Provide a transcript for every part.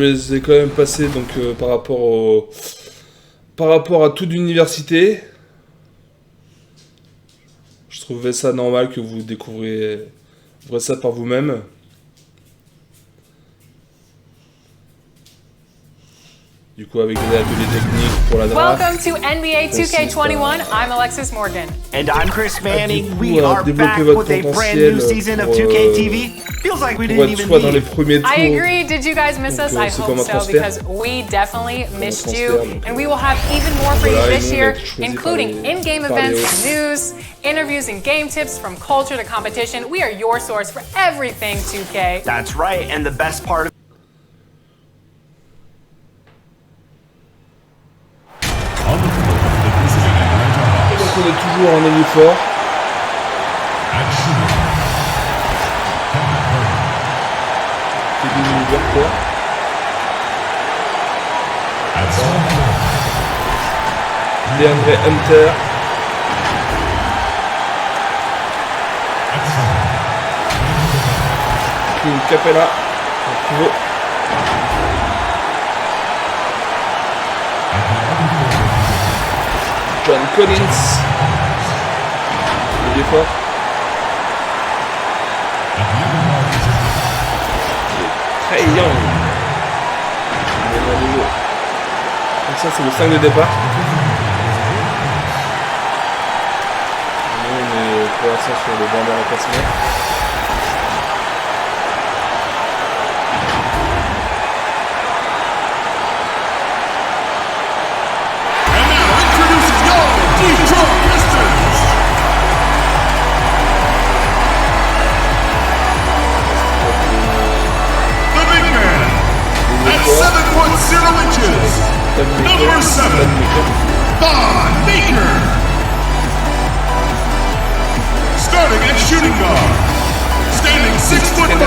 les ai quand même passés donc, par rapport à toute l'université. Je trouvais ça normal que vous découvriez ça par vous-même. Du coup, avec les ateliers techniques pour la draft. Welcome to NBA 2K21. I'm Alexis Morgan. And I'm Chris Manning. We are back with a brand new season of 2K TV. Feels like we didn't even leave. I agree. Did you guys miss us? I hope so, because we definitely missed you. And we will have even more for you this year, including in-game events, news, interviews, and game tips from culture to competition. We are your source for everything 2K. That's right. And the best part of on est toujours en ailier fort. Kevin Liberter. DeAndre Hunter. Clint Capella. Un pivot. John Collins. Il est fort. Très young. Donc ça c'est le 5 de départ. Nous on est pour l'instant sur le banc de remplacement. Number 7, Von Maker. Starting at shooting guard, standing 6'5".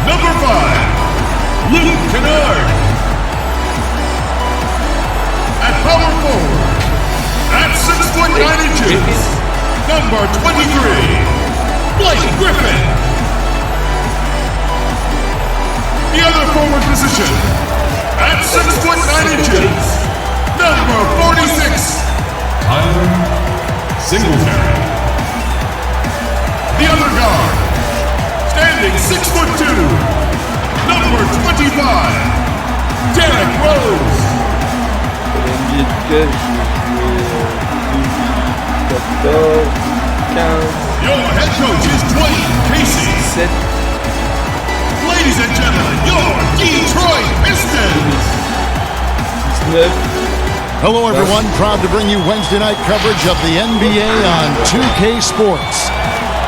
Number 5, Luke Kennard. At power forward, at 6'9". Number 23, Blake Griffin. The other forward position, at 6'9", number 46, Tyler Singletary. The other guard, standing 6'2", number 25, Derrick Rose. Your head coach is Dwayne Casey. Ladies and gentlemen, your Detroit Pistons. Hello, everyone. Proud to bring you Wednesday night coverage of the NBA on 2K Sports.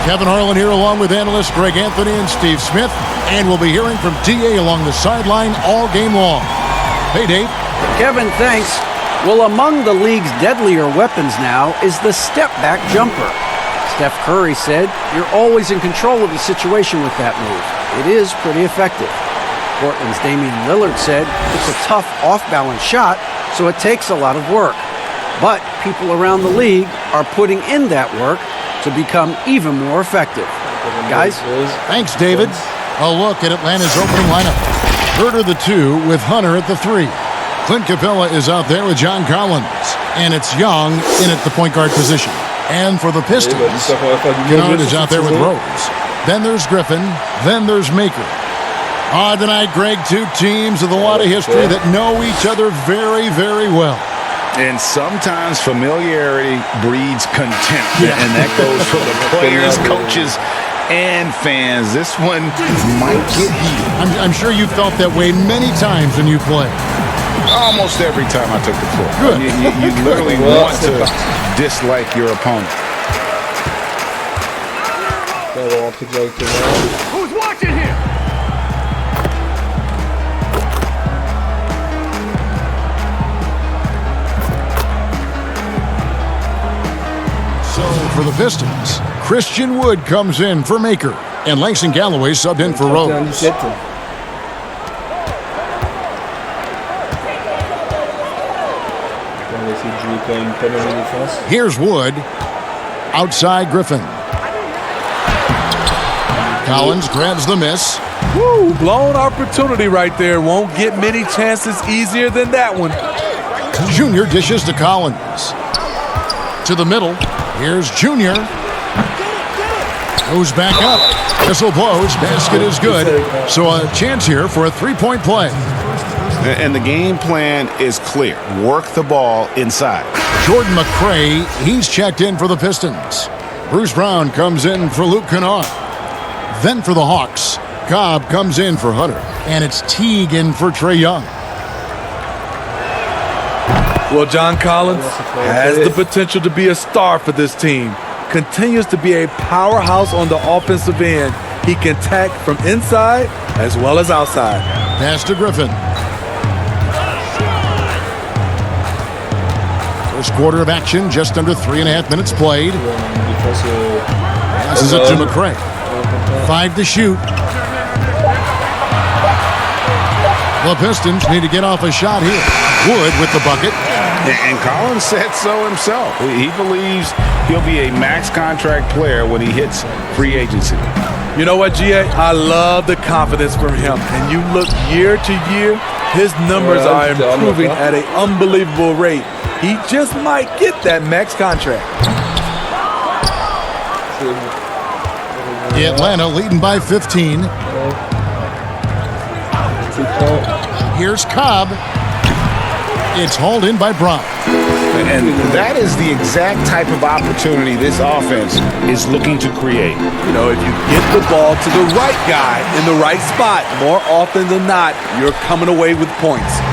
Kevin Harlan here along with analysts Greg Anthony and Steve Smith. And we'll be hearing from DA along the sideline all game long. Hey, Dave. Kevin, thanks. Well, among the league's deadlier weapons now is the step-back jumper. Steph Curry said, "You're always in control of the situation with that move. It is pretty effective." Portland's Damian Lillard said, "It's a tough off-balance shot, so it takes a lot of work." But people around the league are putting in that work to become even more effective. Guys? Thanks, David. A look at Atlanta's opening lineup. Herter the 2 with Hunter at the 3. Clint Capella is out there with John Collins. And it's Young in at the point guard position. And for the Pistons, Kennard is out there with Rose. Then there's Griffin. Then there's Maker. Tonight, Greg, two teams with a lot of history that know each other very, very well. And sometimes familiarity breeds contempt. Yeah. And that goes for the players, coaches, and fans. This one might get heated. I'm sure you felt that way many times when you play. Almost every time I took the floor. Good. You literally want to dislike your opponent. Who's watching here? So for the Pistons, Christian Wood comes in for Maker, and Langston Galloway subbed in for Rose. Here's Wood. Outside Griffin. Collins grabs the miss. Woo, blown opportunity right there. Won't get many chances easier than that one. Junior dishes to Collins. To the middle. Here's Junior. Goes back up. Whistle blows. Basket is good. So a chance here for a three-point play. And the game plan is clear. Work the ball inside. Jordan McRae, he's checked in for the Pistons. Bruce Brown comes in for Luke Kennard. Then for the Hawks, Cobb comes in for Hunter. And it's Teague in for Trae Young. Well, John Collins has the potential to be a star for this team. Continues to be a powerhouse on the offensive end. He can attack from inside as well as outside. Pass to Griffin. First quarter of action, just under 3.5 minutes played. Passes it to McRae. 5 to shoot. The Pistons need to get off a shot here. Wood with the bucket. And Collins said so himself. He believes he'll be a max contract player when he hits free agency. You know what, GA? I love the confidence from him. And you look year to year, his numbers are improving at an unbelievable rate. He just might get that max contract. Atlanta leading by 15. Here's Cobb. It's hauled in by Brown. And that is the exact type of opportunity this offense is looking to create. You know, if you get the ball to the right guy in the right spot, more often than not, you're coming away with points.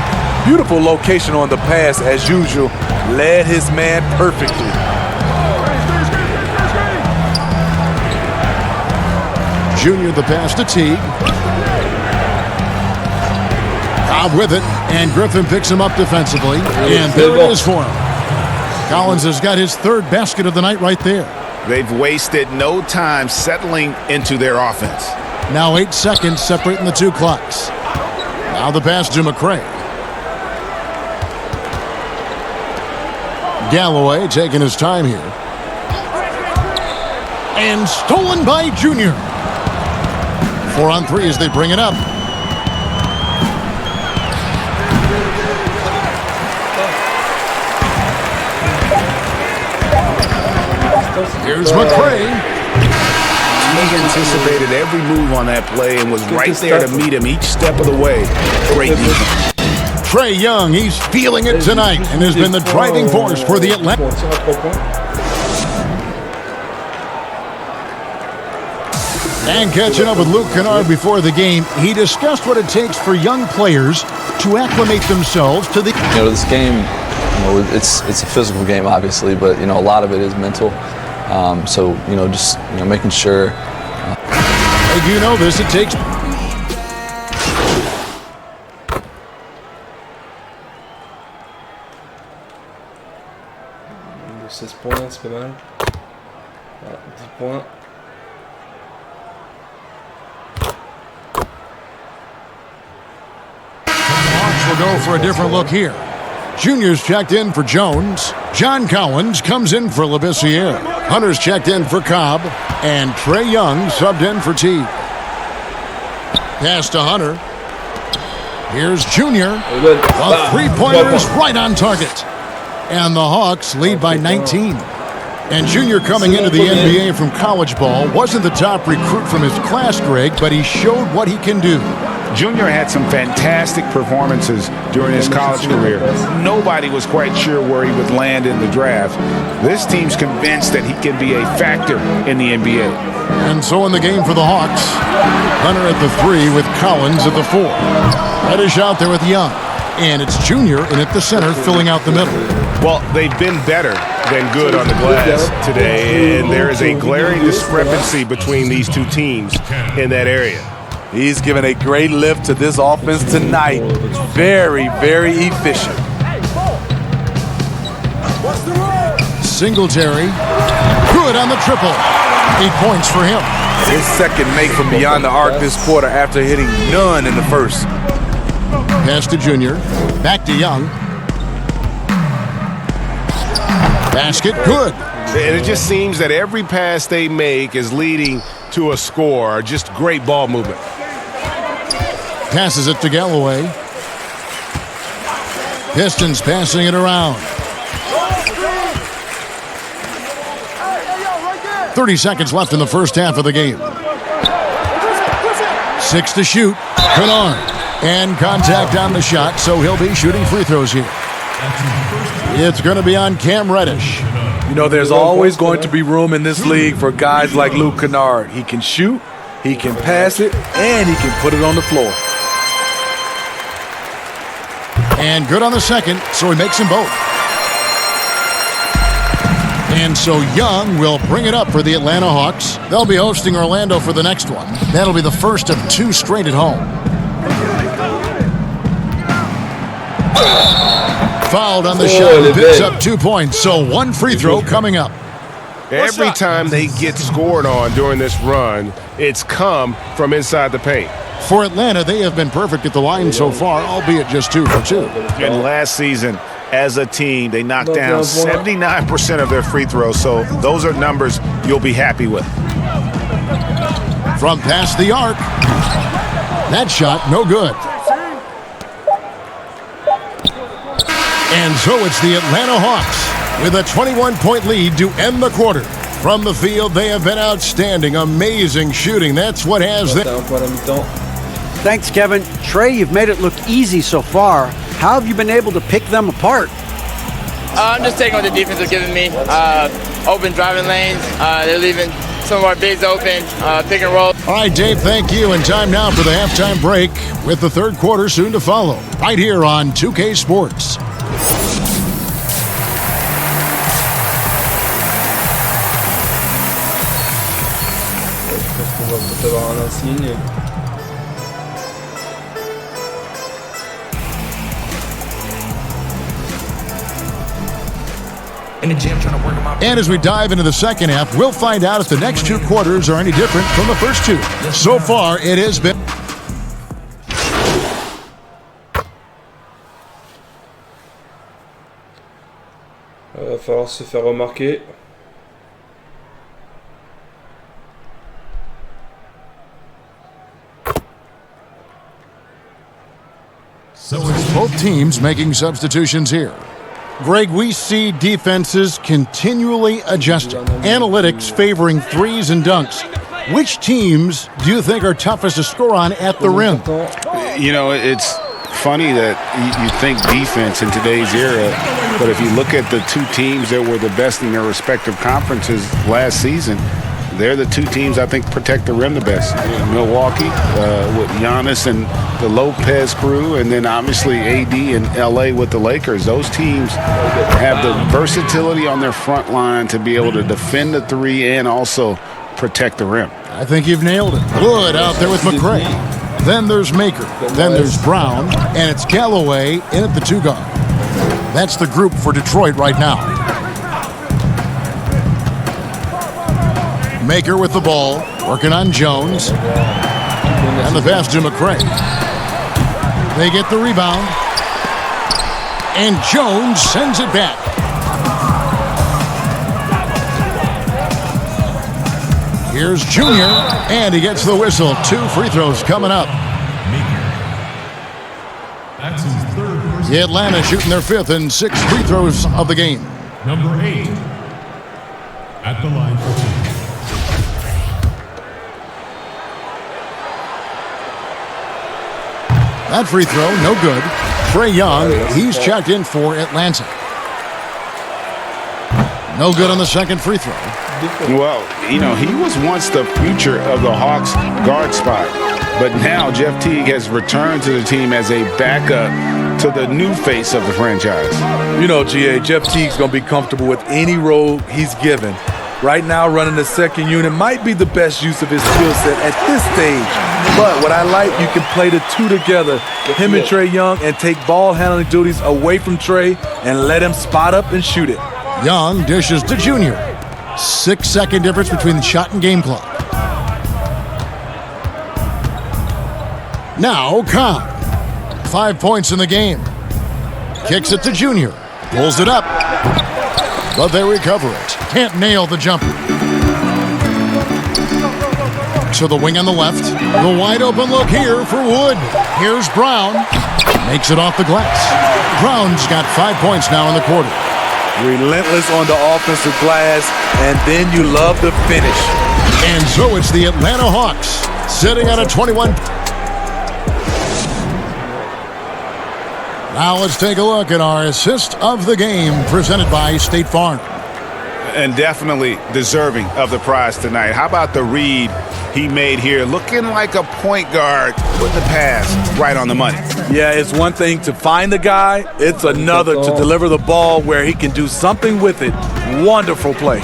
Beautiful location on the pass, as usual. Led his man perfectly. Junior the pass to Teague. Cobb with it, and Griffin picks him up defensively. And there it is for him. Collins has got his third basket of the night right there. They've wasted no time settling into their offense. Now 8 seconds separating the two clocks. Now the pass to McRae. Galloway taking his time here. And stolen by Junior. 4 on 3 as they bring it up. Here's McRae. He anticipated every move on that play and was right there to meet him each step of the way. Great defense. Trae Young, he's feeling it tonight and has been the driving force for the Atlanta. And catching up with Luke Kennard before the game, he discussed what it takes for young players to acclimate themselves to the... You know, this game, you know, it's a physical game, obviously, but, you know, a lot of it is mental. So, you know, just, you know, making sure. Hey, you know this, it takes... De 16 points, c'est pas mal. 10 points. Hawks will go for a different look here. Junior's checked in for Jones. John Collins comes in for Labissiere. Hunter's checked in for Cobb. And Trae Young subbed in for Teague. Pass to Hunter. Here's Junior. A three-pointer is right on target. And the Hawks lead by 19. And Junior coming into the NBA from college ball wasn't the top recruit from his class, Greg, but he showed what he can do. Junior had some fantastic performances during his college career. Nobody was quite sure where he would land in the draft. This team's convinced that he can be a factor in the NBA. And so in the game for the Hawks, Hunter at the 3 with Collins at the 4. Reddish out there with Young. And it's Junior in at the center filling out the middle. Well, they've been better than good on the glass today, and there is a glaring discrepancy between these two teams in that area. He's given a great lift to this offense tonight. Very, very efficient. Singletary. Good on the triple. 8 points for him. His second make from beyond the arc this quarter after hitting none in the first. Pass to Junior. Back to Young. Basket good. And it just seems that every pass they make is leading to a score. Just great ball movement. Passes it to Galloway. Pistons passing it around. 30 seconds left in the first half of the game. 6 to shoot. Kennard. And contact on the shot, so he'll be shooting free throws here. It's going to be on Cam Reddish. You know, there's always going to be room in this league for guys like Luke Kennard. He can shoot, he can pass it, and he can put it on the floor. And good on the second, so he makes them both. And so Young will bring it up for the Atlanta Hawks. They'll be hosting Orlando for the next one. That'll be the first of 2 straight at home. Fouled on the shot, picks up 2 points, so 1 free throw coming up. Every time they get scored on during this run, it's come from inside the paint. For Atlanta, they have been perfect at the line so far, albeit just 2 for 2. And last season, as a team, they knocked down 79% of their free throws, so those are numbers you'll be happy with. From past the arc, that shot no good. And so it's the Atlanta Hawks with a 21-point lead to end the quarter. From the field, they have been outstanding, amazing shooting. That's what has them. Thanks, Kevin. Trey, you've made it look easy so far. How have you been able to pick them apart? I'm just taking what the defense is giving me. Open driving lanes. They're leaving some of our bigs open. Pick and roll. All right, Dave, thank you. And time now for the halftime break with the third quarter soon to follow. Right here on 2K Sports. In the gym trying to work them out. And as we dive into the second half, we'll find out if the next 2 quarters are any different from the first 2. So far, it has been. Va falloir se faire remarquer. Both teams making substitutions here. Greg, we see defenses continually adjusting. Analytics favoring threes and dunks. Which teams do you think are toughest to score on at the rim? You know, it's funny that you think defense in today's era, but if you look at the 2 teams that were the best in their respective conferences last season, they're the 2 teams I think protect the rim the best. Milwaukee with Giannis and the Lopez crew, and then obviously AD and LA with the Lakers. Those teams have the versatility on their front line to be able to defend the 3 and also protect the rim. I think you've nailed it. Good out there with McCray. Then there's Maker. Then there's Brown. And it's Galloway in at the 2 guard. That's the group for Detroit right now. Maker with the ball, working on Jones. And the pass to McCray. They get the rebound. And Jones sends it back. Here's Junior, and he gets the whistle. 2 free throws coming up. That's his third. The Atlanta shooting their 5th and 6th free throws of the game. Number 8 at the line for 2. That free throw, no good. Trae Young, he's checked in for Atlanta. No good on the second free throw. Well, you know, he was once the future of the Hawks guard spot, but now Jeff Teague has returned to the team as a backup to the new face of the franchise. You know, GA, Jeff Teague's going to be comfortable with any role he's given. Right now, running the second unit might be the best use of his skill set at this stage. But what I like, you can play the 2 together, him and Trae Young, and take ball handling duties away from Trae and let him spot up and shoot it. Young dishes to Junior. 6-second difference between the shot and game clock. Now Khan. 5 points in the game. Kicks it to Junior. Pulls it up. But they recover it. Can't nail the jumper. to the wing on the left. The wide open look here for Wood. Here's Brown. Makes it off the glass. Brown's got 5 points now in the quarter. Relentless on the offensive glass, and then you love the finish. And so it's the Atlanta Hawks sitting at a 21. Now let's take a look at our assist of the game presented by State Farm. And definitely deserving of the prize tonight. How about the read he made here? Looking like a point guard with the pass right on the money. Yeah, it's one thing to find the guy. It's another to deliver the ball where he can do something with it. Wonderful play.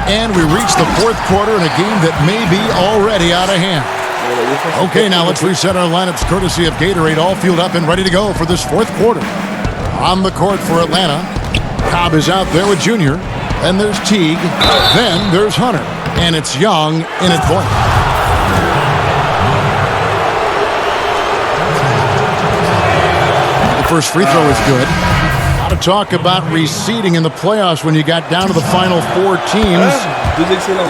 And we reach the fourth quarter in a game that may be already out of hand. Okay, now let's reset our lineups courtesy of Gatorade, all fueled up and ready to go for this fourth quarter. On the court for Atlanta, Cobb is out there with Junior. Then there's Teague. Then there's Hunter. And it's Young in at point. The first free throw is good. A lot of talk about reseeding in the playoffs when you got down to the final 4 teams.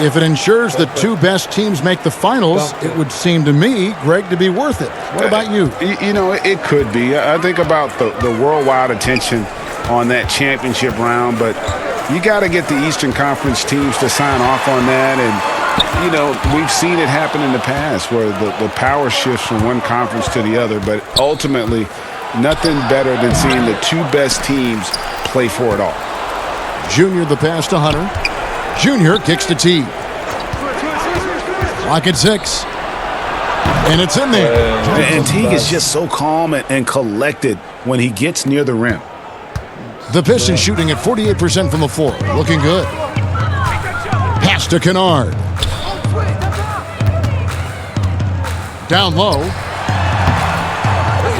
If it ensures the 2 best teams make the finals, it would seem to me, Greg, to be worth it. What about you? You know, it could be. I think about the worldwide attention on that championship round, but you got to get the Eastern Conference teams to sign off on that. And, you know, we've seen it happen in the past where the power shifts from one conference to the other, but ultimately nothing better than seeing the 2 best teams play for it all. Junior the pass to Hunter. Junior kicks to T. Clock at 6. And it's in there. And Teague is just so calm and collected when he gets near the rim. The Pistons shooting at 48% from the floor. Looking good. Pass to Kennard. Down low.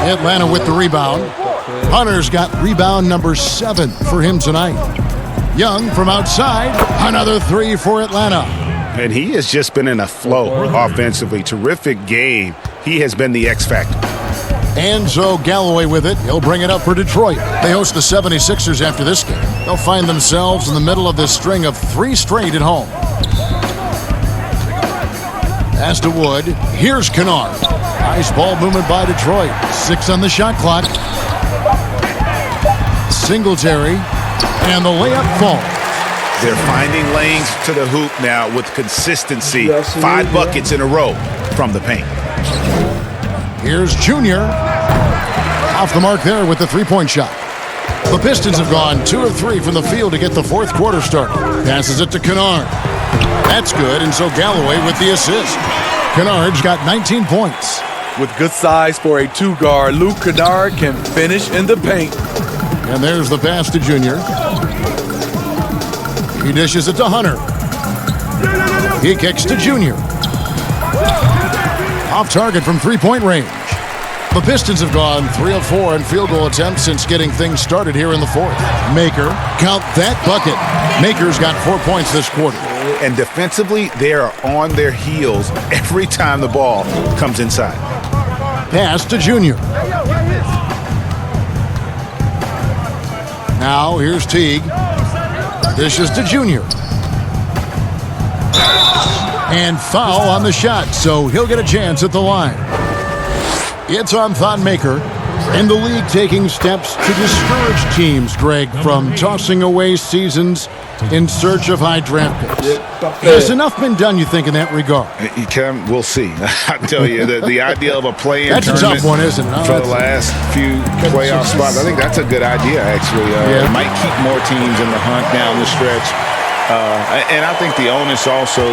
Atlanta with the rebound. Hunter's got rebound number 7 for him tonight. Young from outside. Another 3 for Atlanta. And he has just been in a flow offensively. Terrific game. He has been the X factor. Enzo Galloway with it. He'll bring it up for Detroit. They host the 76ers after this game. They'll find themselves in the middle of this string of 3 straight at home. Pass to Wood. Here's Kennard. Nice ball movement by Detroit. 6 on the shot clock. Singletary. And the layup falls. They're finding lanes to the hoop now with consistency. 5 buckets in a row from the paint. Here's Junior. Off the mark there with the 3-point shot. The Pistons have gone 2 of 3 from the field to get the fourth quarter started. Passes it to Kennard. That's good, and so Galloway with the assist. Kennard's got 19 points. With good size for a 2-guard, Luke Kennard can finish in the paint. And there's the pass to Junior. He dishes it to Hunter. He kicks to Junior. Off target from 3-point range. The Pistons have gone 3 of 4 in field goal attempts since getting things started here in the fourth. Maker, count that bucket. Maker's got 4 points this quarter. And defensively, they are on their heels every time the ball comes inside. Pass to Junior. Now here's Teague. Dishes to Junior. And foul on the shot, so he'll get a chance at the line. It's on Thon Maker. And the league taking steps to discourage teams, Greg, from tossing away seasons in search of high draft picks. Has enough been done, you think, in that regard? We'll see. I tell you, the idea of a play-in tournament, that's a tough one, isn't it? For the last few playoff spots, I think that's a good idea, actually. It might keep more teams in the hunt down the stretch. And I think the onus also,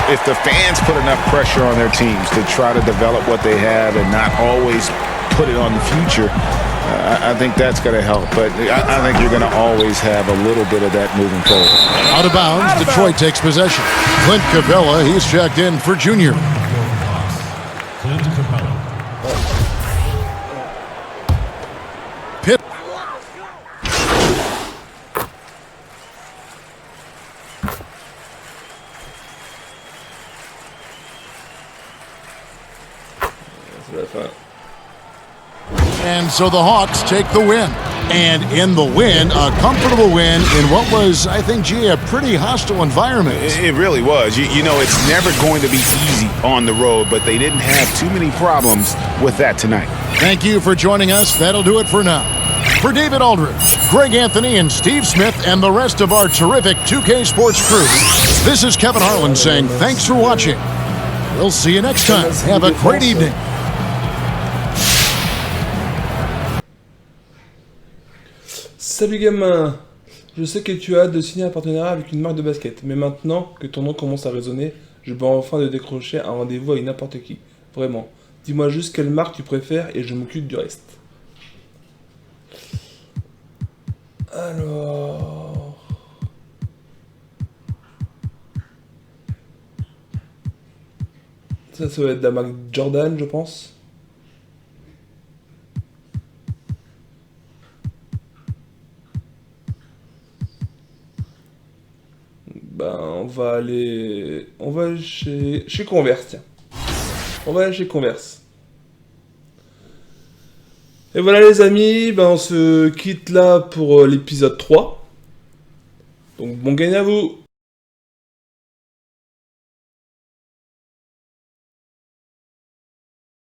if the fans put enough pressure on their teams to try to develop what they have and not always put it on the future, I think that's going to help. But I think you're going to always have a little bit of that moving forward. Out of bounds, Detroit takes possession. Clint Capella, he's checked in for Junior. Pitt. And so the Hawks take the win. And in the win, a comfortable win in what was, I think, G, a pretty hostile environment. It really was. You know, it's never going to be easy on the road, but they didn't have too many problems with that tonight. Thank you for joining us. That'll do it for now. For David Aldridge, Greg Anthony, and Steve Smith, and the rest of our terrific 2K Sports crew, this is Kevin Harlan saying thanks for watching. We'll see you next time. Have a great evening. Salut gamin, je sais que tu as hâte de signer un partenariat avec une marque de basket, mais maintenant que ton nom commence à résonner, je peux enfin de décrocher un rendez-vous avec n'importe qui. Vraiment. Dis-moi juste quelle marque tu préfères et je m'occupe du reste. Alors... Ça va être de la marque Jordan, je pense. Ben, on va aller chez Converse, tiens. On va aller chez Converse. Et voilà les amis, ben on se quitte là pour l'épisode 3. Donc bon gagne à vous.